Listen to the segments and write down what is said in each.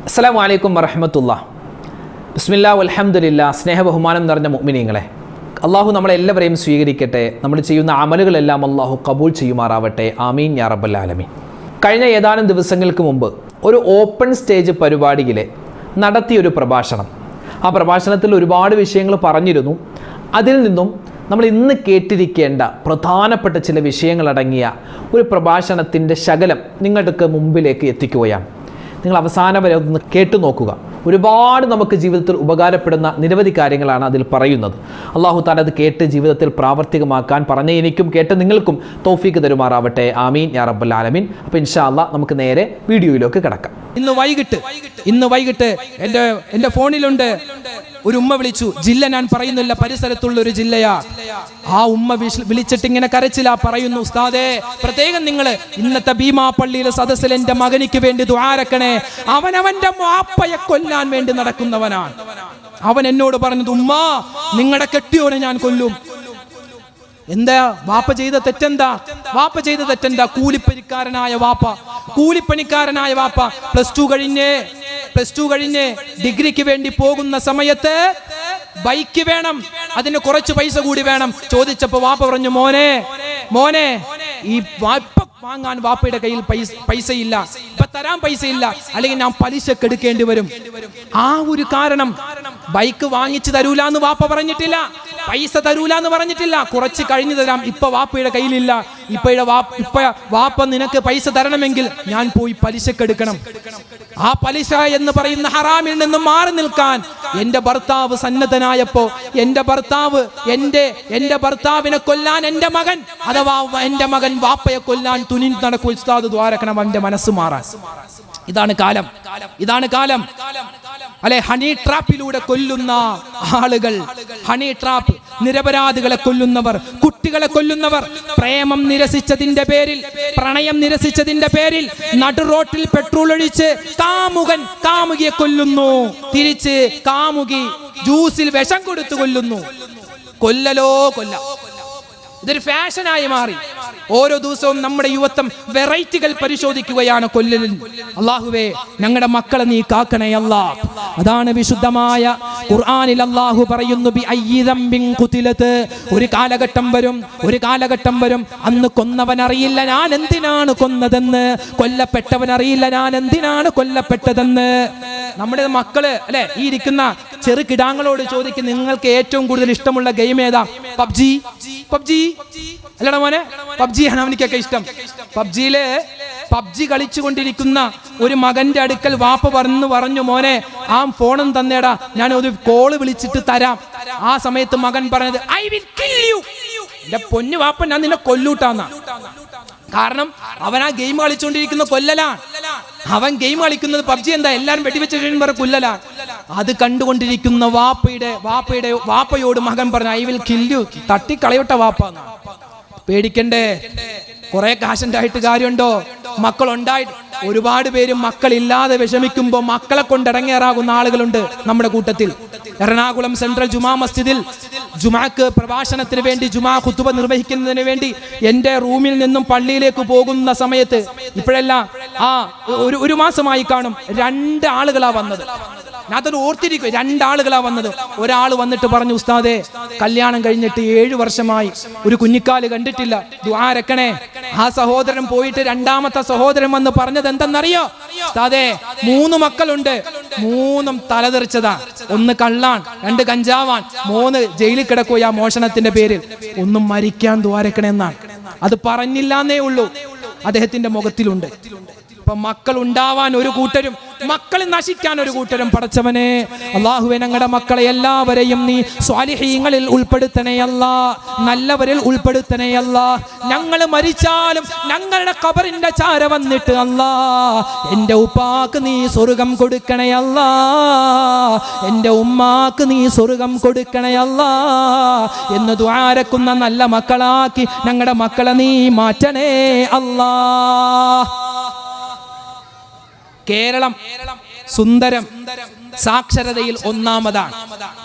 അസ്സലാമു അലൈക്കും വറഹ്മത്തുള്ളാഹി. ബിസ്മില്ലാ വൽഹംദുലില്ലാ. സ്നേഹബഹുമാനം നിറഞ്ഞ മുഅ്മിനീങ്ങളെ, അള്ളാഹു നമ്മളെല്ലാവരെയും സ്വീകരിക്കട്ടെ. നമ്മൾ ചെയ്യുന്ന അമലുകളെല്ലാം അള്ളാഹു കബൂൽ ചെയ്യുമാറാവട്ടെ. ആമീൻ യാ റബ്ബൽ ആലമീൻ. കഴിഞ്ഞ ഏതാനും ദിവസങ്ങൾക്ക് മുമ്പ് ഒരു ഓപ്പൺ സ്റ്റേജ് പരിപാടിയിൽ നടത്തിയൊരു പ്രഭാഷണം, ആ പ്രഭാഷണത്തിൽ ഒരുപാട് വിഷയങ്ങൾ പറഞ്ഞിരുന്നു. അതിൽ നിന്നും നമ്മൾ ഇന്ന് കേട്ടിരിക്കേണ്ട പ്രധാനപ്പെട്ട ചില വിഷയങ്ങളടങ്ങിയ ഒരു പ്രഭാഷണത്തിൻ്റെ ശകലം നിങ്ങളുടെ മുമ്പിലേക്ക് എത്തിക്കുകയാണ്. നിങ്ങൾ അവസാനം വരെ ഒന്ന് കേട്ടു നോക്കുക. ഒരുപാട് നമുക്ക് ജീവിതത്തിൽ ഉപകാരപ്പെടുന്ന നിരവധി കാര്യങ്ങളാണ് അതിൽ പറയുന്നത്. അള്ളാഹു താല അത് കേട്ട് ജീവിതത്തിൽ പ്രാവർത്തികമാക്കാൻ പറഞ്ഞ എനിക്കും കേട്ട് നിങ്ങൾക്കും തൗഫീക്ക് തരുമാറാവട്ടെ. ആമീൻ യാ റബ്ബൽ ആലമീൻ. അപ്പോൾ ഇൻഷാ അല്ലാഹ് നമുക്ക് നേരെ വീഡിയോയിലേക്ക് കിടക്കാം. ഇന്ന് വൈകിട്ട് എൻ്റെ ഫോണിലുണ്ട് ഒരു ഉമ്മ വിളിച്ചു. ജില്ല ഞാൻ പറയുന്നില്ല, പരിസരത്തുള്ള ഒരു ജില്ലയാ. ആ ഉമ്മ വിളിച്ചിട്ട് ഇങ്ങനെ കരച്ചിലാ, പറയുന്നു, ഉസ്താദേ, പ്രത്യേകം നിങ്ങൾ ഇന്നത്തെ ഭീമാ പള്ളിയിലെ സദസ്സിൽ എൻ്റെ മകനിക്ക് വേണ്ടി ദുആരക്കണേ. അവനവന്റെ വാപ്പയെ കൊല്ലാൻ വേണ്ടി നടക്കുന്നവനാണ്. അവൻ എന്നോട് പറഞ്ഞത്, ഉമ്മ, നിങ്ങളുടെ കെട്ടിയോനെ ഞാൻ കൊല്ലും. എന്താ വാപ്പ ചെയ്ത തെറ്റെന്താ? കൂലിപ്പണിക്കാരനായ വാപ്പ പ്ലസ് ടു കഴിഞ്ഞ് ഡിഗ്രിക്ക് വേണ്ടി പോകുന്ന സമയത്ത് ബൈക്ക് വേണം, അതിന് കുറച്ച് പൈസ കൂടി വേണം. ചോദിച്ചപ്പോ വാപ്പ പറഞ്ഞു, മോനെ ഈ വായ്പ വാങ്ങാൻ വാപ്പയുടെ കയ്യിൽ പൈസയില്ല, ഇപ്പൊ തരാൻ പൈസയില്ല, അല്ലെങ്കിൽ ഞാൻ പലിശക്ക് എടുക്കേണ്ടി വരും. ആ ഒരു കാരണം ബൈക്ക് വാങ്ങിച്ചു തരൂലെന്ന് വാപ്പ പറഞ്ഞിട്ടില്ല, പൈസ തരൂലെന്ന് പറഞ്ഞിട്ടില്ല, കുറച്ച് കഴിഞ്ഞു തരാം, ഇപ്പൊ വാപ്പയുടെ കയ്യിലില്ല. ഇപ്പൊ വാപ്പ നിനക്ക് പൈസ തരണമെങ്കിൽ ഞാൻ പോയി പലിശക്ക് എടുക്കണം. ആ പലിശ എന്ന് പറയുന്ന ഹറാമിൽ നിന്നും മാറി നിൽക്കാൻ എന്റെ ഭർത്താവ് സന്നദ്ധനായപ്പോ, എന്റെ ഭർത്താവിനെ കൊല്ലാൻ എന്റെ മകൻ, അഥവാ എന്റെ മകൻ വാപ്പയെ കൊല്ലാൻ തുനിഞ്ഞു നടക്കും. ഉസ്താദ് ദ്വാരക്കണം അവന്റെ മനസ്സ് മാറാൻ. ഇതാണ് കാലം അല്ലെ? ഹണി ട്രാപ്പിലൂടെ കൊല്ലുന്ന ആളുകൾ, ഹണി ട്രാപ്പ്, നിരപരാധികളെ കൊല്ലുന്നവർ, കുട്ടികളെ കൊല്ലുന്നവർ, പ്രേമം നിരസിച്ചതിന്റെ പേരിൽ, പ്രണയം നിരസിച്ചതിന്റെ പേരിൽ നടുറോട്ടിൽ പെട്രോൾ ഒഴിച്ച് കാമുകൻ കാമുകിയെ കൊല്ലുന്നു, തിരിച്ച് കാമുകി ജ്യൂസിൽ വിഷം കൊടുത്തു കൊല്ലുന്നു. കൊല്ല ഇതൊരു ഫാഷനായി മാറി. ഓരോ ദിവസവും നമ്മുടെ യുവത്വം വെറൈറ്റികൾ പരിശോധിക്കുകയാണ് കൊല്ലലിൽ. അല്ലാഹുവേ, ഞങ്ങളുടെ മക്കളെ നീ കാക്കണേ അല്ലാ. അതാണ് വിശുദ്ധമായ ഖുർആനിൽ അല്ലാഹു പറയുന്നു, ബി അയ്യി ദംബിൻ ഖുതിലത്. ഒരു കാലഘട്ടം വരും അന്ന് കൊന്നവൻ അറിയില്ല ഞാൻ എന്തിനാണ് കൊന്നതെന്ന്, കൊല്ലപ്പെട്ടവൻ അറിയില്ല ഞാൻ എന്തിനാണ് കൊല്ലപ്പെട്ടതെന്ന്. നമ്മുടെ മക്കള് അല്ലെ, ഈ ഇരിക്കുന്ന ചെറു കിടാങ്ങളോട് ചോദിക്കും, നിങ്ങൾക്ക് ഏറ്റവും കൂടുതൽ ഇഷ്ടമുള്ള ഗെയിം ഏതാ? പബ്ജി അല്ലടാ മോനെ, പബ്ജിയാണ് അവനിക്കൊക്കെ ഇഷ്ടം. പബ്ജി കളിച്ചുകൊണ്ടിരിക്കുന്ന ഒരു മകന്റെ അടുക്കൽ വാപ്പ പറഞ്ഞു, മോനെ, ആ ഫോണും തന്നേടാ, ഞാൻ ഒരു കോള് വിളിച്ചിട്ട് തരാം. ആ സമയത്ത് മകൻ പറഞ്ഞത്, ഐ വിൽ കിൽ യു. എന്റെ പൊന്നു വാപ്പ, ഞാൻ നിന്നെ കൊല്ലൂട്ടാന്ന. കാരണം അവൻ ആ ഗെയിം കളിച്ചുകൊണ്ടിരിക്കുന്ന കൊല്ലലാണ്. അവൻ ഗെയിം കളിക്കുന്നത് പബ്ജി, എന്താ എല്ലാരും വെടിവെച്ച കൊല്ലലാണ്. അത് കണ്ടുകൊണ്ടിരിക്കുന്ന വാപ്പയോട് മകൻ പറഞ്ഞു, ഐ വിൽ കിൽ യു. തട്ടിക്കളയോട്ട വാപ്പ. പേടിക്കണ്ടേ, കുറെ കാശുണ്ടായിട്ട് കാര്യമുണ്ടോ? മക്കളുണ്ടായിട്ട് ഒരുപാട് പേര് മക്കളില്ലാതെ വിഷമിക്കുമ്പോൾ മക്കളെ കൊണ്ടിറങ്ങേറാകുന്ന ആളുകളുണ്ട് നമ്മുടെ കൂട്ടത്തിൽ. എറണാകുളം സെൻട്രൽ ജുമാ മസ്ജിദിൽ ജുമാക്ക് പ്രഭാഷണത്തിന് വേണ്ടി, ജുമാ ഖുതുബ നിർവഹിക്കുന്നതിന് വേണ്ടി എൻ്റെ റൂമിൽ നിന്നും പള്ളിയിലേക്ക് പോകുന്ന സമയത്ത്, ഇപ്പോഴല്ല, ഒരു മാസമായി കാണും, 2 ആളുകളാ വന്നത്. ഞാനത് ഓർത്തിരിക്കും, 2 ആളുകളാ വന്നത്. ഒരാൾ വന്നിട്ട് പറഞ്ഞു, ഉസ്താദേ, കല്യാണം കഴിഞ്ഞിട്ട് 7 വർഷമായി, ഒരു കുഞ്ഞിക്കാല് കണ്ടിട്ടില്ല, ദുആരക്കണേ. ആ സഹോദരൻ പോയിട്ട് 2ാമത്തെ സഹോദരൻ വന്ന് പറഞ്ഞത് എന്തെന്നറിയോ? ഉസ്താദേ, 3 മക്കളുണ്ട്, 3ഉം തലതെറിച്ചതാ. 1 കള്ളാൻ, 2 കഞ്ചാവാൻ, 3 ജയിലിൽ കിടക്കുക മോഷണത്തിന്റെ പേരിൽ. 1 മരിക്കാൻ ദുആരക്കണേന്നാണ്. അത് പറഞ്ഞില്ലാന്നേ ഉള്ളൂ, അദ്ദേഹത്തിന്റെ മുഖത്തിലുണ്ട്. ഇപ്പൊ മക്കൾ ഉണ്ടാവാൻ ഒരു കൂട്ടരും, മക്കൾ നശിക്കാൻ ഒരു കൂട്ടരും. പടച്ചവനെ, അല്ലാഹുവേ, ഞങ്ങളുടെ മക്കളെ എല്ലാവരെയും നീ സ്വാലിഹീങ്ങളിൽ ഉൾപ്പെടുത്തണേ അല്ലാ, നല്ലവരിൽ ഉൾപ്പെടുത്തണേ അല്ലാ. ഞങ്ങൾ മരിച്ചാലും ഞങ്ങളുടെ ഖബറിന്റെ ചാര വന്നിട്ട്, അല്ലാ, എൻ്റെ ഉപ്പാക്ക് നീ സ്വർഗം കൊടുക്കണേ അല്ലാ, എൻ്റെ ഉമ്മാക്ക് നീ സ്വർഗം കൊടുക്കണേ അല്ലാ എന്ന് ദുആരക്കുന്ന നല്ല മക്കളാക്കി ഞങ്ങളുടെ മക്കളെ നീ മാറ്റണേ അല്ലാ. കേരളം സുന്ദരം, സാക്ഷരതയിൽ 1ാമതാണ്,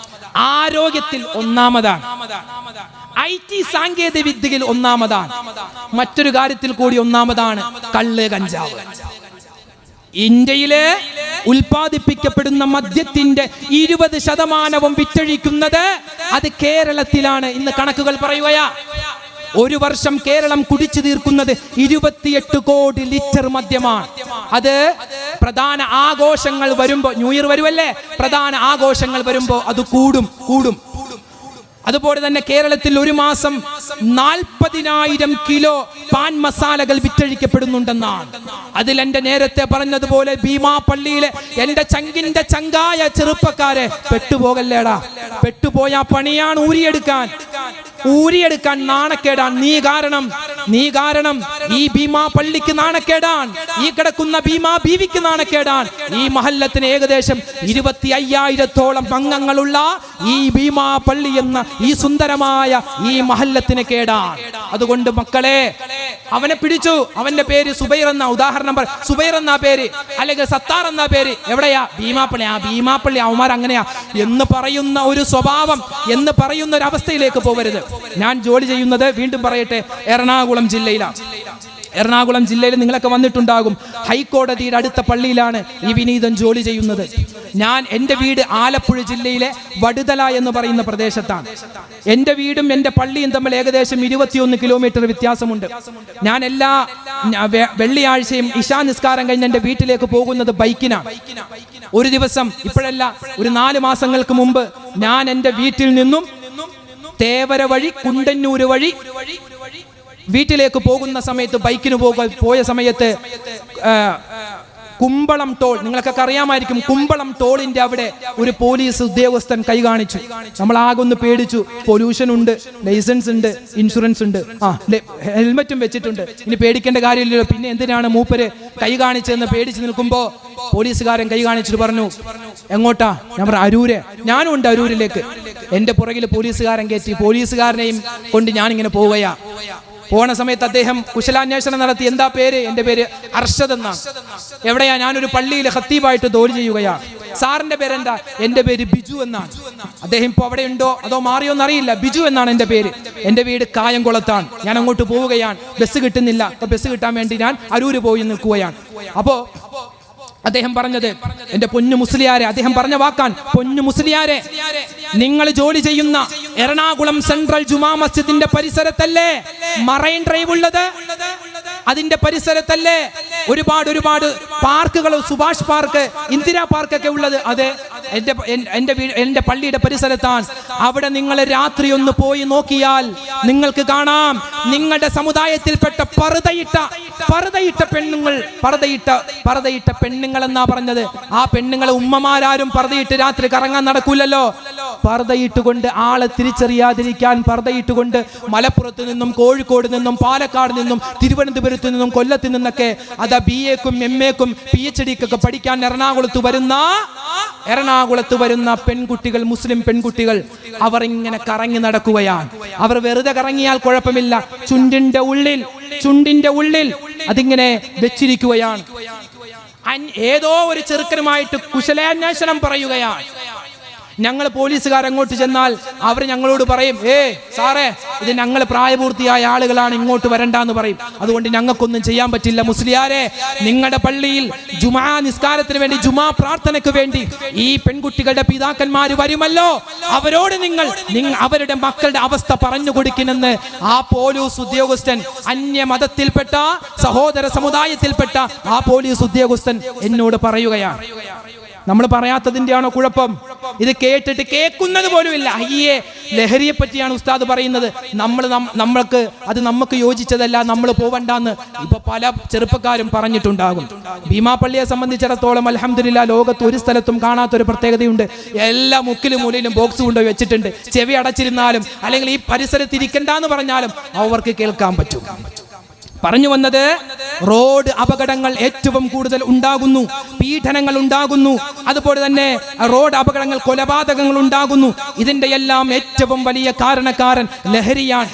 ആരോഗ്യത്തിൽ 1ാമതാണ്, IT സാങ്കേതിക വിദ്യയിൽ 1ാമതാണ്, മറ്റൊരു കാര്യത്തിൽ കൂടി 1ാമതാണ്, കള്ള് കഞ്ചാവ്. ഇന്ത്യയിലെ ഉൽപ്പാദിപ്പിക്കപ്പെടുന്ന മദ്യത്തിന്റെ 20% വിറ്റഴിക്കുന്നത് അത് കേരളത്തിലാണ്. ഇന്ന് കണക്കുകൾ പറയുകയാ. ഒരു വർഷം കേരളം കുടിച്ചു തീർക്കുന്നത് 28 കോടി ലിറ്റർ മദ്യമാണ്. അത് പ്രധാന ആഘോഷങ്ങൾ വരുമ്പോ, ന്യൂ ഇയർ വരുമല്ലേ, പ്രധാന ആഘോഷങ്ങൾ വരുമ്പോ അത് കൂടും. അതുപോലെ തന്നെ കേരളത്തിൽ ഒരു മാസം 40,000 കിലോ പാൻ മസാലകൾ വിറ്റഴിക്കപ്പെടുന്നുണ്ടെന്നാണ്. അതിൽ എന്റെ നേരത്തെ പറഞ്ഞതുപോലെ ഭീമാപള്ളിയിലെ എന്റെ ചങ്കിന്റെ ചങ്കായ ചെറുപ്പക്കാരെ പെട്ടുപോകല്ലേടാ. പെട്ടുപോയ പണിയാണ് ഊരിയെടുക്കാൻ നാണക്കേടാണ്. നീ കാരണം ഈ ഭീമാപള്ളിക്ക് നാണക്കേടാണ്, ഈ കിടക്കുന്ന ഭീമാ ബീവിക്ക് നാണക്കേടാണ്. ഈ മഹല്ലത്തിന് ഏകദേശം 25,000-ഓളം അംഗങ്ങളുള്ള ഈ ഭീമാപള്ളി എന്ന ഈ സുന്ദരമായ ഈ മഹല്ലത്തിന് കേടാണ്. അതുകൊണ്ട് മക്കളെ, അവനെ പിടിച്ചു. അവന്റെ പേര് സുബൈർ എന്ന, ഉദാഹരണം സുബൈർ എന്ന പേര്, അല്ലെങ്കിൽ സത്താർ എന്ന പേര്. എവിടെയാ? ഭീമാപള്ളി അവന്മാർ അങ്ങനെയാ എന്ന് പറയുന്ന ഒരു സ്വഭാവം, എന്ന് പറയുന്ന ഒരു അവസ്ഥയിലേക്ക് പോകരുത്. ഞാൻ ജോലി ചെയ്യുന്നത്, വീണ്ടും പറയട്ടെ, എറണാകുളം ജില്ലയിലാണ്. എറണാകുളം ജില്ലയിൽ നിങ്ങളൊക്കെ വന്നിട്ടുണ്ടാകും. ഹൈക്കോടതിയുടെ അടുത്ത പള്ളിയിലാണ് ഈ വിനീതൻ ജോലി ചെയ്യുന്നത്. എൻ്റെ വീട് ആലപ്പുഴ ജില്ലയിലെ വടുതല എന്ന് പറയുന്ന പ്രദേശത്താണ്. എൻ്റെ വീടും എൻ്റെ പള്ളിയും തമ്മിൽ ഏകദേശം 21 കിലോമീറ്റർ വ്യത്യാസമുണ്ട്. ഞാൻ എല്ലാ വെള്ളിയാഴ്ചയും ഇശാ നിസ്കാരം കഴിഞ്ഞ് എൻ്റെ വീട്ടിലേക്ക് പോകുന്നത് ബൈക്കിനാണ്. ഒരു ദിവസം, ഇപ്പോഴല്ല, ഒരു 4 മാസങ്ങൾക്ക് മുമ്പ് ഞാൻ എൻ്റെ വീട്ടിൽ നിന്നും തേവര വഴി, കുണ്ടന്നൂര് വഴി വീട്ടിലേക്ക് പോകുന്ന സമയത്ത്, ബൈക്കിന് പോയ സമയത്ത് കുമ്പളം ടോൾ, നിങ്ങൾക്കൊക്കെ അറിയാമായിരിക്കും, കുമ്പളം ടോളിന്റെ അവിടെ ഒരു പോലീസ് ഉദ്യോഗസ്ഥൻ കൈ കാണിച്ചു. നമ്മൾ ആകെ ഒന്ന് പേടിച്ചു. പൊല്യൂഷൻ ഉണ്ട്, ലൈസൻസ് ഉണ്ട്, ഇൻഷുറൻസ് ഉണ്ട്, ഹെൽമറ്റും വെച്ചിട്ടുണ്ട്, ഇനി പേടിക്കേണ്ട കാര്യമില്ലല്ലോ, പിന്നെ എന്തിനാണ് മൂപ്പര് കൈ കാണിച്ചതെന്ന് പേടിച്ച് നിൽക്കുമ്പോ പോലീസുകാരൻ കൈ കാണിച്ചിട്ട് പറഞ്ഞു, എങ്ങോട്ടാ? ഞാൻ പറഞ്ഞു, അരൂര്. ഞാനും ഉണ്ട് അരൂരിലേക്ക്. എന്റെ പുറകിൽ പോലീസുകാരൻ കയറ്റി. പോലീസുകാരനെയും കൊണ്ട് ഞാനിങ്ങനെ പോവുകയാ. പോണ സമയത്ത് അദ്ദേഹം കുശലാന്വേഷണം നടത്തി. എന്താ പേര്? എൻ്റെ പേര് അർഷദ് എന്നാണ്. എവിടെയാ? ഞാനൊരു പള്ളിയിൽ ഖത്തീബായിട്ട് ജോലി ചെയ്യുകയാണ്. സാറിന്റെ പേരെന്താ? എൻ്റെ പേര് ബിജു എന്നാണ്. അദ്ദേഹം ഇപ്പോൾ അവിടെ ഉണ്ടോ അതോ മാറിയോ എന്നറിയില്ല. ബിജു എന്നാണ് എൻ്റെ പേര്. എൻ്റെ വീട് കായംകുളത്താണ്. ഞാൻ അങ്ങോട്ട് പോവുകയാണ്. ബസ് കിട്ടുന്നില്ല. അപ്പൊ ബസ് കിട്ടാൻ വേണ്ടി ഞാൻ അരൂര് പോയി നിൽക്കുകയാണ്. അപ്പോ അദ്ദേഹം പറഞ്ഞത്, എന്റെ പൊന്നു മുസ്ലിയാരെ, അദ്ദേഹം പറഞ്ഞ വാക്കാൻ, പൊന്നു മുസ്ലിയാരെ, നിങ്ങൾ ജോലി ചെയ്യുന്ന എറണാകുളം സെൻട്രൽ ജുമാ മസ്ജിദിന്റെ പരിസരത്തല്ലേ മറൈൻ ഡ്രൈവ് ഉള്ളത്? അതിന്റെ പരിസരത്തല്ലേ ഒരുപാട് പാർക്കുകൾ, സുഭാഷ് പാർക്ക്, ഇന്ദിരാ പാർക്കൊക്കെ ഉള്ളത്? അതെ, എന്റെ പള്ളിയുടെ പരിസരത്താണ്. അവിടെ നിങ്ങൾ രാത്രി ഒന്ന് പോയി നോക്കിയാൽ നിങ്ങൾക്ക് കാണാം, നിങ്ങളുടെ സമുദായത്തിൽപ്പെട്ട പർദ്ദയിട്ട പെണ്ണുങ്ങൾ എന്നാ പറഞ്ഞത്. ആ പെണ്ണുങ്ങളെ ഉമ്മമാരും പർദ്ദയിട്ട് രാത്രി കറങ്ങാൻ നടക്കൂലല്ലോ. പർദ്ദയിട്ടുകൊണ്ട് ആളെ തിരിച്ചറിയാതിരിക്കാൻ പർദ്ദയിട്ടുകൊണ്ട് മലപ്പുറത്ത് നിന്നും, കോഴിക്കോട് നിന്നും, പാലക്കാട് നിന്നും, തിരുവനന്തപുരത്ത് നിന്നും, കൊല്ലത്ത് നിന്നൊക്കെ അതാ BA-ക്കും MA-ക്കും PhD-ക്കൊക്കെ പഠിക്കാൻ എറണാകുളത്ത് വരുന്ന പെൺകുട്ടികൾ, മുസ്ലിം പെൺകുട്ടികൾ, അവർ ഇങ്ങനെ കറങ്ങി നടക്കുകയാണ്. അവർ വെറുതെ കറങ്ങിയാൽ കുഴപ്പമില്ല, ചുണ്ടിന്റെ ഉള്ളിൽ അതിങ്ങനെ വെച്ചിരിക്കുകയാണ്. ഏതോ ഒരു ചെറുക്കനുമായിട്ട് കുശലാന്വേഷണം പറയുകയാണ്. ഞങ്ങൾ പോലീസുകാർ അങ്ങോട്ട് ചെന്നാൽ അവർ ഞങ്ങളോട് പറയും, സാറേ, ഇത് ഞങ്ങൾ പ്രായപൂർത്തിയായ ആളുകളാണ്, ഇങ്ങോട്ട് വരണ്ടെന്ന് പറയും. അതുകൊണ്ട് ഞങ്ങൾക്കൊന്നും ചെയ്യാൻ പറ്റില്ല. മുസ്ലിയാരെ, നിങ്ങളുടെ പള്ളിയിൽ ജുമാ നിസ്കാരത്തിന് വേണ്ടി, ജുമാ പ്രാർത്ഥനയ്ക്ക് വേണ്ടി ഈ പെൺകുട്ടികളുടെ പിതാക്കന്മാര് വരുമല്ലോ, അവരോട് നിങ്ങൾ അവരുടെ മക്കളുടെ അവസ്ഥ പറഞ്ഞു കൊടുക്കുമെന്ന് ആ പോലീസ് ഉദ്യോഗസ്ഥൻ, അന്യമതത്തിൽപ്പെട്ട സഹോദര സമുദായത്തിൽപ്പെട്ട ആ പോലീസ് ഉദ്യോഗസ്ഥൻ എന്നോട് പറയുകയാണ്. നമ്മൾ പറയാത്തതിൻ്റെയാണോ കുഴപ്പം? ഇത് കേട്ടിട്ട് കേൾക്കുന്നത് പോലുമില്ല. അയ്യേ, ലഹരിയെ പറ്റിയാണ് ഉസ്താദ് പറയുന്നത്, നമുക്ക് യോജിച്ചതല്ല, നമ്മൾ പോവണ്ടെന്ന് ഇപ്പൊ പല ചെറുപ്പക്കാരും പറഞ്ഞിട്ടുണ്ടാകും. ഭീമാപള്ളിയെ സംബന്ധിച്ചിടത്തോളം അൽഹംദുലില്ലാ, ലോകത്ത് ഒരു സ്ഥലത്തും കാണാത്തൊരു പ്രത്യേകതയുണ്ട്. എല്ലാ മുക്കിലും മൂലയിലും ബോക്സ് കൊണ്ടുപോയി വെച്ചിട്ടുണ്ട്. ചെവി അടച്ചിരുന്നാലും അല്ലെങ്കിൽ ഈ പരിസരത്ത് ഇരിക്കണ്ടെന്ന് പറഞ്ഞാലും അവർക്ക് കേൾക്കാൻ പറ്റും. പറഞ്ഞു വന്നത്, റോഡ് അപകടങ്ങൾ ഏറ്റവും കൂടുതൽ ഉണ്ടാകുന്നു, പീഡനങ്ങൾ ഉണ്ടാകുന്നു, അതുപോലെ തന്നെ റോഡ് അപകടങ്ങൾ, കൊലപാതകങ്ങൾ ഉണ്ടാകുന്നു. ഇതിന്റെ എല്ലാം ഏറ്റവും വലിയ കാരണക്കാരൻ ലഹരിയാണ്,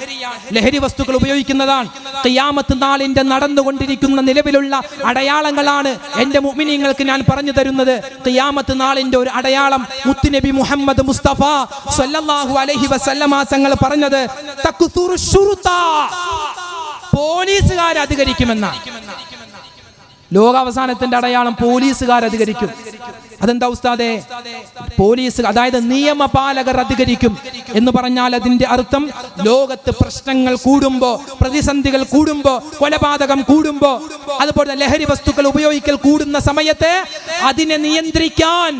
ലഹരി വസ്തുക്കൾ ഉപയോഗിക്കുന്നതാണ്. ഖിയാമത്ത് നാളിന്റെ നടന്നുകൊണ്ടിരിക്കുന്ന നിലവിലുള്ള അടയാളങ്ങളാണ് എൻ്റെ മുഅ്മിനീങ്ങൾക്ക് ഞാൻ പറഞ്ഞു തരുന്നത്. ഖിയാമത്ത് നാളിന്റെ ഒരു അടയാളം മുത്തുനബി മുഹമ്മദ് മുസ്തഫ സ്വല്ലല്ലാഹു അലൈഹി വസല്ലമ തങ്ങൾ പറഞ്ഞത്, തക്സുറു ശുറുത, പോലീസുകാർ അധികരിക്കുമെന്നാണ്. ലോകാവസാനത്തിന്റെ അടയാളം പോലീസുകാർ അധികരിക്കും. അതെന്താ ഉസ്താദേ? പോലീസ്, അതായത് നിയമപാലകർ അധികരിക്കും എന്ന് പറഞ്ഞാൽ അതിന്റെ അർത്ഥം ലോകത്ത് പ്രശ്നങ്ങൾ കൂടുമ്പോ, പ്രതിസന്ധികൾ കൂടുമ്പോ, കൊലപാതകം കൂടുമ്പോ, അതുപോലെ ലഹരി വസ്തുക്കൾ ഉപയോഗിക്കൽ കൂടുന്ന സമയത്ത് അതിനെ നിയന്ത്രിക്കാൻ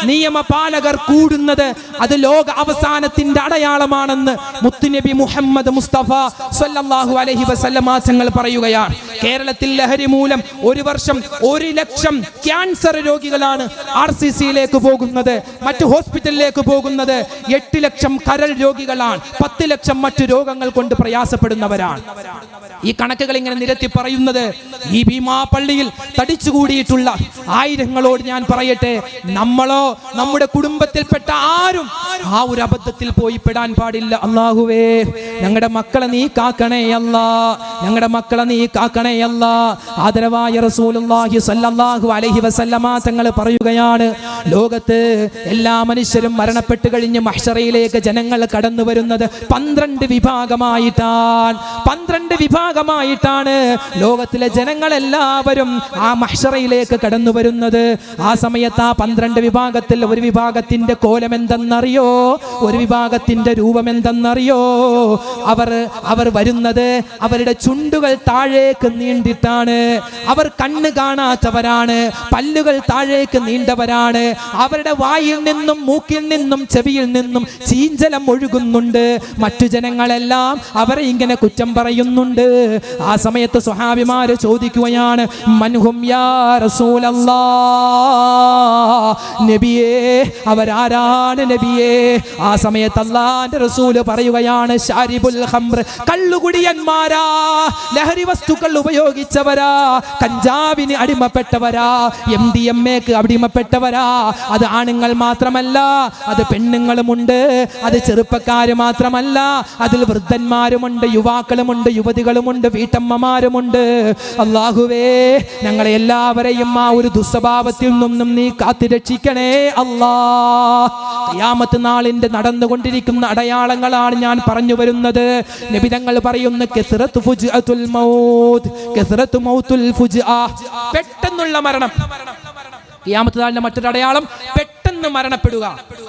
നിയമപാലകർ കൂടുന്നത് അത് ലോക അവസാനത്തിന്റെ അടയാളമാണെന്ന് മുത്തുനബി മുഹമ്മദ് മുസ്തഫ സല്ലല്ലാഹു അലൈഹി വസല്ലമ തങ്ങൾ പറയുകയാണ്. കേരളത്തിൽ ലഹരി മൂലം ഒരു വർഷം 1 ലക്ഷം ക്യാൻസർ രോഗികളാണ് RCCയിലേക്ക് പോകുന്നത്, മറ്റു ഹോസ്പിറ്റലിലേക്ക് പോകുന്നത്. 8 ലക്ഷം കരൾ രോഗികളാണ്, 10 ലക്ഷം മറ്റു രോഗങ്ങൾ കൊണ്ട് പ്രയാസപ്പെടുന്നവരാണ്. ഈ കണക്കുകൾ ഇങ്ങനെ നിരത്തി പറയുന്നത് ഈ ഭീമാ പള്ളിയിൽ തടിച്ചുകൂടിയിട്ടുള്ള ആയിരങ്ങളോട് ഞാൻ പറയട്ടെ, നമ്മളോ നമ്മുടെ കുടുംബത്തിൽപ്പെട്ട ആരും ആ ഒരു അബദ്ധത്തിൽ പോയി പെടാൻ പാടില്ല. അല്ലാഹുവേ, ഞങ്ങളുടെ മക്കളെ നീ കാക്കണേ അല്ലാ, ഞങ്ങളുടെ മക്കളെ നീ കാക്കണേ അല്ലാ. ആദരവായ റസൂലുള്ളാഹി സ്വല്ലല്ലാഹു അലൈഹി വസല്ലമ തങ്ങൾ പറയുകയാണ്, ലോകത്ത് എല്ലാ മനുഷ്യരും മരണപ്പെട്ട് കഴിഞ്ഞ് മഹ്ശറയിലേക്ക് ജനങ്ങൾ കടന്നു വരുന്നത് 12 വിഭാഗമായിട്ടാണ്. 12 വിഭാഗമായിട്ടാണ് ലോകത്തിലെ ജനങ്ങളെല്ലാവരും ആ മഹ്ശറയിലേക്ക് കടന്നു വരുന്നത്. ആ സമയത്ത് ആ 12 വിഭാഗത്തിൽ ഒരു വിഭാഗത്തിന്റെ കോലം എന്തെന്നറിയോ? ഒരു വിഭാഗത്തിന്റെ രൂപം എന്തെന്നറിയോ? അവർ വരുന്നത് അവരുടെ ചുണ്ടുകൾ താഴേക്ക് നീണ്ടിട്ടാണ്. അവർ കണ്ണ് കാണാത്തവരാണ്, പല്ലുകൾ താഴേക്ക് നീണ്ടവരാണ്. അവരുടെ വായിൽ നിന്നും മൂക്കിൽ നിന്നും ചെവിയിൽ നിന്നും ചീഞ്ചലം ഒഴുകുന്നുണ്ട്. മറ്റു ജനങ്ങളെല്ലാം അവരെ ഇങ്ങനെ കുറ്റം പറയുന്നുണ്ട്. ആ സമയത്ത് സ്വഹാബിമാര് ചോദിക്കുകയാണ്, മൻഹും യാ റസൂലല്ലാഹ്, നബിയേ അവരാരാണ് നബിയേ? ആ സമയത്ത് അല്ലാഹുവിന്റെ റസൂല് പറയുകയാണ്, ശാരിബുൽ ഖംർ, കള്ളുകുടിയന്മാരാ, ലഹരി വസ്തുക്കൾ ഉപയോഗിച്ചവരാ, കഞ്ചാവിന് അടിമപ്പെട്ടവരാ, MDMAക്ക് അടിമപ്പെട്ടവരാ. അത് ആണുങ്ങൾ മാത്രമല്ല, അത് പെണ്ണുങ്ങളുമുണ്ട്, അത് ചെറുപ്പക്കാര് മാത്രമല്ല, അതിൽ വൃദ്ധന്മാരുമുണ്ട്, യുവാക്കളുമുണ്ട്, യുവതികളുമുണ്ട്, വീട്ടമ്മമാരുമുണ്ട്. അല്ലാഹുവേ, ഞങ്ങളെ എല്ലാവരെയും ആ ഒരു ദുസ്വഭാവത്തിൽ നിന്നും നീ കാത്തുരക്ഷിക്കണേ അല്ലാ. ഖിയാമത്ത് നാളിന്റെ നടന്നുകൊണ്ടിരിക്കുന്ന അടയാളങ്ങളാണ് ഞാൻ പറഞ്ഞു വരുന്നത്. നബി തങ്ങൾ പറയുന്നു, കസ്റത്തു ഫുജ്അത്തുൽ മൗത്ത്, കസ്റത്തു മൗത്തുൽ ഫുജ്അ, പെട്ടെന്നുള്ള മരണം. ഖിയാമത്ത് നാളിന്റെ മറ്റൊരു അടയാളം പെട്ടെന്ന് മരണപ്പെടുക.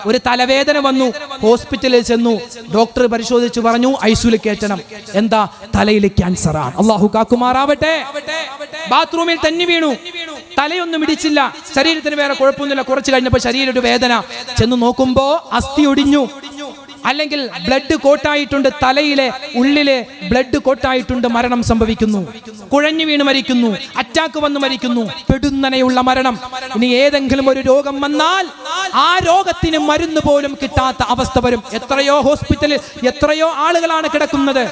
ഒരു തലവേദന വന്നു, ഹോസ്പിറ്റലിൽ ചെന്നു, ഡോക്ടർ പരിശോധിച്ചു പറഞ്ഞു ICUയിൽ കയറ്റണം. എന്താ? തലയിൽ ക്യാൻസർ ആണ്. അല്ലാഹു കാക്കുമാറാവട്ടെ. ബാത്റൂമിൽ തന്നെ വീണു, തലയൊന്നും ഇടിച്ചില്ല, ശരീരത്തിന് വേറെ കുഴപ്പമൊന്നുമില്ല. കുറച്ച് കഴിഞ്ഞപ്പോൾ ശരീരം ഒരു വേദന, ചെന്ന് നോക്കുമ്പോ അസ്ഥി ഒടിഞ്ഞു, അല്ലെങ്കിൽ ബ്ലഡ് കോട്ടായിട്ടുണ്ട്, തലയിലെ ഉള്ളിലെ ബ്ലഡ് കോട്ടായിട്ടുണ്ട്. മരണം സംഭവിക്കുന്നു, കുഴഞ്ഞു വീണ് മരിക്കുന്നു, അറ്റാക്ക് വന്ന് മരിക്കുന്നു, പെടുന്നനെയുള്ള മരണം. ഇനി ഏതെങ്കിലും ഒരു രോഗം വന്നാൽ ആ രോഗത്തിന് മരുന്ന് പോലും കിട്ടാത്ത അവസ്ഥ വരും. എത്രയോ ഹോസ്പിറ്റലിൽ എത്രയോ ആളുകളാണ് കിടക്കുന്നത്.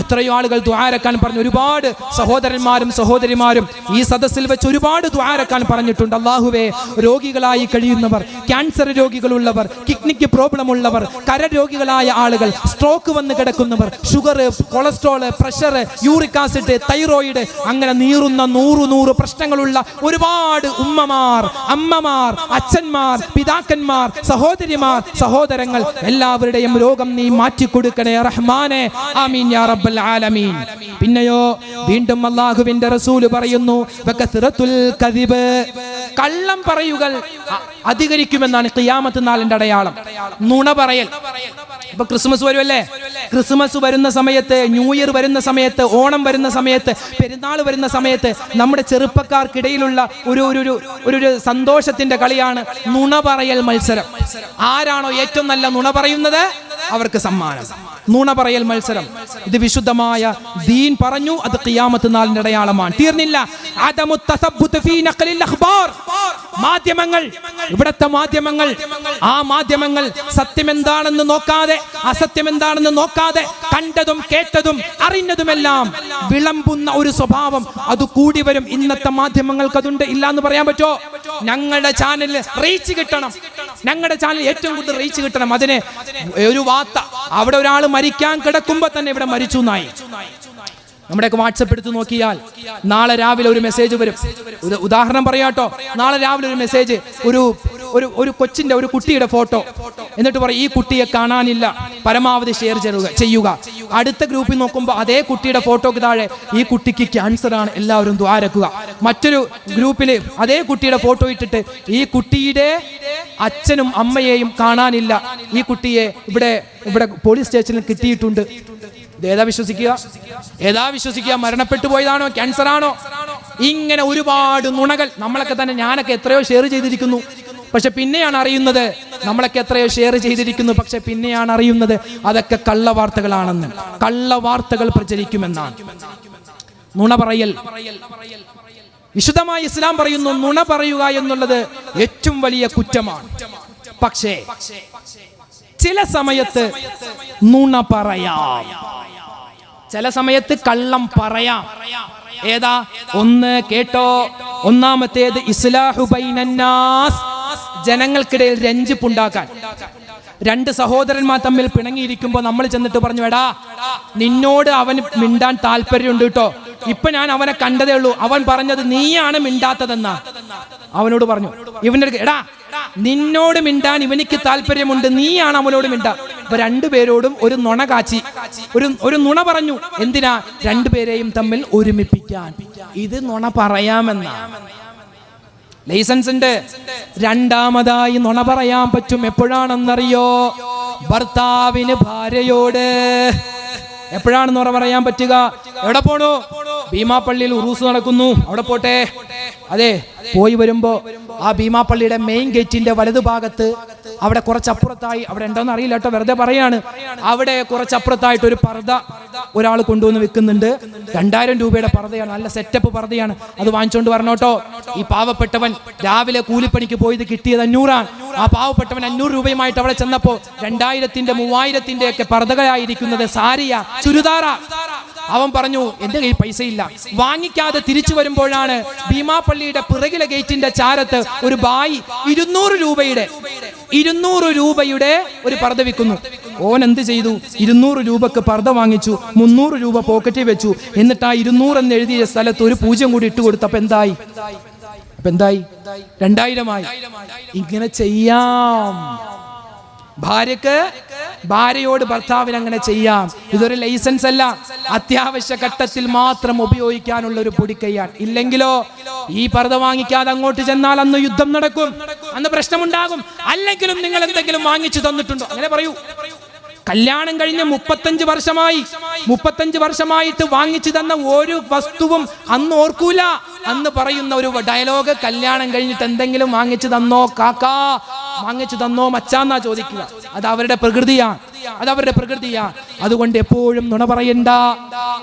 എത്രയോ ആളുകൾ ദുആരക്കാൻ പറഞ്ഞു. ഒരുപാട് സഹോദരന്മാരും സഹോദരിമാരും ഈ സദസ്സിൽ വെച്ച് ഒരുപാട് ദുആരക്കാൻ പറഞ്ഞിട്ടുണ്ട്. അല്ലാഹുവേ, രോഗികളായി കഴിയുന്നവർ, ക്യാൻസർ രോഗികളുള്ളവർ, കിഡ്നിക്ക് പ്രോബ്ലം ഉള്ളവർ, കരരോഗികളായ ആളുകൾ, സ്ട്രോക്ക് വന്ന് കിടക്കുന്നവർ, sugar, cholesterol, pressure, uric acid, thyroid, അങ്ങനെ നീറുന്ന 100 പ്രശ്നങ്ങളുള്ള ഒരുപാട് ഉമ്മമാർ, അമ്മമാർ, അച്ഛന്മാർ, പിതാക്കന്മാർ, സഹോദരിമാർ, സഹോദരങ്ങൾ, എല്ലാവരുടെയും രോഗം നീ മാറ്റിക്കൊടുക്കണേ റഹ്മാനെ. ആമീൻ യാ റബ്ബൽ ആലമീൻ. പിന്നെയോ വീണ്ടും അല്ലാഹുവിന്റെ റസൂല് പറയുന്നു, വകസ്റത്തുൽ കദിബ്, കള്ളം പറയുകൾ അധികരിക്കുമെന്നാണ് ഖിയാമത്ത് നാളിന്റെ അടയാളം. നുണ പറയൽ. ഇപ്പൊ ക്രിസ്മസ് വരുമല്ലേ? ക്രിസ്മസ് വരുന്ന സമയത്ത്, ന്യൂ ഇയർ വരുന്ന സമയത്ത്, ഓണം വരുന്ന സമയത്ത്, പെരുന്നാൾ വരുന്ന സമയത്ത് നമ്മുടെ ചെറുപ്പക്കാർക്കിടയിലുള്ള ഒരു സന്തോഷത്തിന്റെ കളിയാണ് നുണ പറയൽ മത്സരം. ആരാണോ ഏറ്റവും നല്ല നുണ പറയുന്നത് അവർക്ക് സമ്മാനം. നുണ പറയൽ മത്സരം. ഇത് വിശുദ്ധമായ ദീൻ പറഞ്ഞു, അത് ഖിയാമത്ത് നാളിന്റെ അടയാളമാണ്. തീർന്നില്ല. മാധ്യമങ്ങൾ, ഇവിടത്തെ മാധ്യമങ്ങൾ, ആ മാധ്യമങ്ങൾ സത്യം എന്താണെന്ന് നോക്കാതെ, അസത്യം എന്താണെന്ന് നോക്കാതെ, കണ്ടതും കേട്ടതും അറിഞ്ഞതുമെല്ലാം വിളമ്പുന്ന ഒരു സ്വഭാവം അത് കൂടി വരും. ഇന്നത്തെ മാധ്യമങ്ങൾക്ക് അതുണ്ട്. ഇല്ല എന്ന് പറയാൻ പറ്റോ? ഞങ്ങളുടെ ചാനലിൽ റീച്ച് കിട്ടണം, ഞങ്ങളുടെ ചാനൽ ഏറ്റവും കൂടുതൽ റീച്ച് കിട്ടണം. അതിന് ഒരു വാർത്ത, അവിടെ ഒരാൾ മരിക്കാൻ കിടക്കുമ്പോ തന്നെ ഇവിടെ മരിച്ചു എന്നായി. നമ്മുടെയൊക്കെ വാട്സപ്പ് എടുത്ത് നോക്കിയാൽ നാളെ രാവിലെ ഒരു മെസ്സേജ് വരും. ഉദാഹരണം പറയാട്ടോ, നാളെ രാവിലെ ഒരു മെസ്സേജ്, ഒരു കൊച്ചിന്റെ ഒരു കുട്ടിയുടെ ഫോട്ടോ, എന്നിട്ട് പറയും ഈ കുട്ടിയെ കാണാനില്ല, പരമാവധി ഷെയർ ചെയ്യുക. അടുത്ത ഗ്രൂപ്പിൽ നോക്കുമ്പോൾ അതേ കുട്ടിയുടെ ഫോട്ടോക്ക് താഴെ ഈ കുട്ടിക്ക് ക്യാൻസർ ആണ്, എല്ലാവരും ദ്വാരക്കുക. മറ്റൊരു ഗ്രൂപ്പിൽ അതേ കുട്ടിയുടെ ഫോട്ടോ ഇട്ടിട്ട് ഈ കുട്ടിയുടെ അച്ഛനും അമ്മയെയും കാണാനില്ല, ഈ കുട്ടിയെ ഇവിടെ പോലീസ് സ്റ്റേഷനിൽ കിട്ടിയിട്ടുണ്ട്. ഏതാ വിശ്വസിക്കുക? മരണപ്പെട്ടു പോയതാണോ, ക്യാൻസർ ആണോ? ഇങ്ങനെ ഒരുപാട് നുണകൾ നമ്മളൊക്കെ തന്നെ, ഞാനൊക്കെ എത്രയോ ഷെയർ ചെയ്തിരിക്കുന്നു, പക്ഷെ പിന്നെയാണ് അറിയുന്നത് നമ്മളൊക്കെ എത്രയോ ഷെയർ ചെയ്തിരിക്കുന്നു, പക്ഷെ പിന്നെയാണ് അറിയുന്നത് അതൊക്കെ കള്ളവാർത്തകളാണെന്ന്, കള്ളവാർത്തകൾ പ്രചരിക്കുമെന്നാണ്. നുണ പറയൽ, വിശുദ്ധമായ ഇസ്ലാം പറയുന്നു നുണ പറയുക എന്നുള്ളത് ഏറ്റവും വലിയ കുറ്റമാണ്. പക്ഷേ ചില സമയത്ത് നുണ പറയാം, ചില സമയത്ത് കള്ളം പറയാം. ഏതാ? ഒന്ന് കേട്ടോ, ഒന്നാമത്തേത് ഇസ്ലാഹു ബൈനന്നാസ്, ജനങ്ങൾക്കിടയിൽ രഞ്ജിപ്പുണ്ടാക്കാൻ. രണ്ട് സഹോദരന്മാർ തമ്മിൽ പിണങ്ങിയിരിക്കുമ്പോൾ നമ്മൾ ചെന്നിട്ട് പറഞ്ഞു, എടാ നിന്നോട് അവന് മിണ്ടാൻ താല്പര്യമുണ്ട് കേട്ടോ, ഇപ്പൊ ഞാൻ അവനെ കണ്ടതേ ഉള്ളൂ, അവൻ പറഞ്ഞത് നീയാണ് മിണ്ടാത്തതെന്നാ. അവനോട് പറഞ്ഞു, ഇവന്റെ എടാ നിന്നോട് മിണ്ടാൻ ഇവനിക്ക് താല്പര്യമുണ്ട്, നീയാണ് അവനോട് മിണ്ടാ. അപ്പൊ രണ്ടുപേരോടും ഒരു നുണ കാച്ചി, ഒരു നുണ പറഞ്ഞു. എന്തിനാ? രണ്ടുപേരെയും തമ്മിൽ ഒരുമിപ്പിക്കാൻ. ഇത് നുണ പറയാമെന്ന ലൈസൻസ് ഉണ്ട്. രണ്ടാമതായി നുണ പറയാൻ പറ്റും. എപ്പോഴാണെന്നറിയോ? ഭർത്താവിന് ഭാര്യയോട്. എപ്പോഴാണ് നുണ പറയാൻ പറ്റുക? എവിടെ പോണു? ഭീമാപ്പള്ളിയിൽ ഉറൂസ് നടക്കുന്നു, അവിടെ പോട്ടെ. അതെ, പോയി വരുമ്പോ ആ ഭീമാപ്പള്ളിയുടെ മെയിൻ ഗേറ്റിന്റെ വലതുഭാഗത്ത് അവിടെ കുറച്ചപ്പുറത്തായി, അവിടെ ഉണ്ടോന്ന് അറിയില്ല കേട്ടോ, വെറുതെ പറയാണ്, അവിടെ കുറച്ചപ്പുറത്തായിട്ട് ഒരു പർദ്ദ ഒരാൾ കൊണ്ടുവന്ന് വെക്കുന്നുണ്ട്. 2000 രൂപയുടെ പർദ്ദയാണ്, നല്ല സെറ്റപ്പ് പർദ്ദയാണ്. അത് വാങ്ങിച്ചോണ്ട് വരണോട്ടോ. ഈ പാവപ്പെട്ടവൻ രാവിലെ കൂലിപ്പണിക്ക് പോയത് കിട്ടിയത് 500 ആ പാവപ്പെട്ടവൻ 500 രൂപയുമായിട്ട് അവിടെ ചെന്നപ്പോ 2000-ന്റെ 3000-ന്റെ ഒക്കെ പർദ്ദകളായിരിക്കുന്നത് സാരിയ, ചുരിദാറ. അവൻ പറഞ്ഞു എന്റെ കയ്യിൽ പൈസ ഇല്ല. വാങ്ങിക്കാതെ തിരിച്ചു വരുമ്പോഴാണ് ഭീമാപ്പള്ളിയുടെ പിറകിലെ ഗേറ്റിന്റെ ചാരത്ത് ഒരു ബായി 200 രൂപയുടെ ഒരു പർദ്ദ വിൽക്കുന്നു. ഓൻ എന്ത് ചെയ്തു? 200 രൂപക്ക് പർദ്ദ വാങ്ങിച്ചു, 300 രൂപ പോക്കറ്റിൽ വെച്ചു. എന്നിട്ട് ആ 200 എന്ന് എഴുതിയ സ്ഥലത്ത് ഒരു 0 കൂടി ഇട്ട് കൊടുത്തപ്പോ എന്തായി? 2000 ഇങ്ങനെ ചെയ്യാം. ഭാര്യയോട് ഭർത്താവിന് അങ്ങനെ ചെയ്യാം. ഇതൊരു ലൈസൻസ് അല്ല, അത്യാവശ്യ ഘട്ടത്തിൽ മാത്രം ഉപയോഗിക്കാനുള്ള ഒരു പൊടിക്കൈയാണ്. ഇല്ലെങ്കിലോ ഈ പർദ്ദ വാങ്ങിക്കാതെ അങ്ങോട്ട് ചെന്നാൽ അന്ന് യുദ്ധം നടക്കും, അന്ന് പ്രശ്നമുണ്ടാകും. അല്ലെങ്കിലും നിങ്ങൾ എന്തെങ്കിലും വാങ്ങിച്ചു തന്നിട്ടുണ്ടോ? അങ്ങനെ പറയൂ. കല്യാണം കഴിഞ്ഞ് 35 വർഷമായിട്ട് വാങ്ങിച്ചു തന്ന ഒരു വസ്തുവും അന്ന് ഓർക്കൂല. അന്ന് പറയുന്ന ഒരു ഡയലോഗ്, കല്യാണം കഴിഞ്ഞിട്ട് എന്തെങ്കിലും വാങ്ങിച്ചു തന്നോ കാക്കാ, വാങ്ങിച്ചു തന്നോ മച്ചാന്നാ ചോദിക്കുക. അത് അവരുടെ പ്രകൃതിയാണ്. അതുകൊണ്ട് എപ്പോഴും നുണ പറയണ്ട.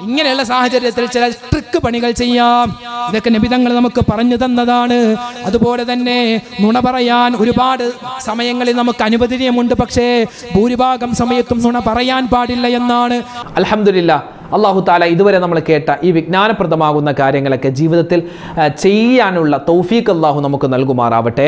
ഇങ്ങനെയുള്ള സാഹചര്യത്തിൽ ചില ട്രിക്ക് പണികൾ ചെയ്യാം. ഇതൊക്കെ നബി തങ്ങൾ നമുക്ക് പറഞ്ഞു തന്നതാണ്. അതുപോലെ തന്നെ നുണ പറയാൻ ഒരുപാട് സമയങ്ങളിൽ നമുക്ക് അനുവദനീയമുണ്ട്, പക്ഷേ ഭൂരിഭാഗം സമയത്തും നുണ പറയാൻ പാടില്ല എന്നാണ്. അൽഹംദുലില്ലാഹ്, അല്ലാഹു തആല ഇതുവരെ നമ്മൾ കേട്ട ഈ വിജ്ഞാനപ്രദമാകുന്ന കാര്യങ്ങളൊക്കെ ജീവിതത്തിൽ ചെയ്യാനുള്ള തൗഫീഖ് അല്ലാഹു നമുക്ക് നൽകുമാറാവട്ടെ.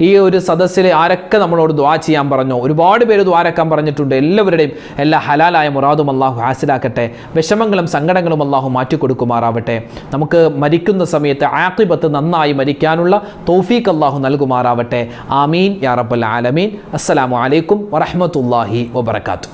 ഈ ഒരു സദസ്സിൽ ആരൊക്കെ നമ്മളോട് ദുആ ചെയ്യാൻ പറഞ്ഞോ, ഒരുപാട് പേര് ദുആരക്കാൻ പറഞ്ഞിട്ടുണ്ട്. എല്ലാവരുടെയും എല്ലാ ഹലാലായ മുറാദും അല്ലാഹു ഹാസിലാക്കട്ടെ. വിഷമങ്ങളും സങ്കടങ്ങളും അല്ലാഹു മാറ്റിക്കൊടുക്കുമാറാവട്ടെ. നമുക്ക് മരിക്കുന്ന സമയത്ത് ആഖിബത്ത് നന്നായി മരിക്കാനുള്ള തൗഫീഖ് അല്ലാഹു നൽകുമാറാവട്ടെ. ആമീൻ യാ റബ്ബൽ ആലമീൻ. അസ്സലാമു അലൈക്കും വറഹ്മത്തുള്ളാഹി വബറകാതുഹു.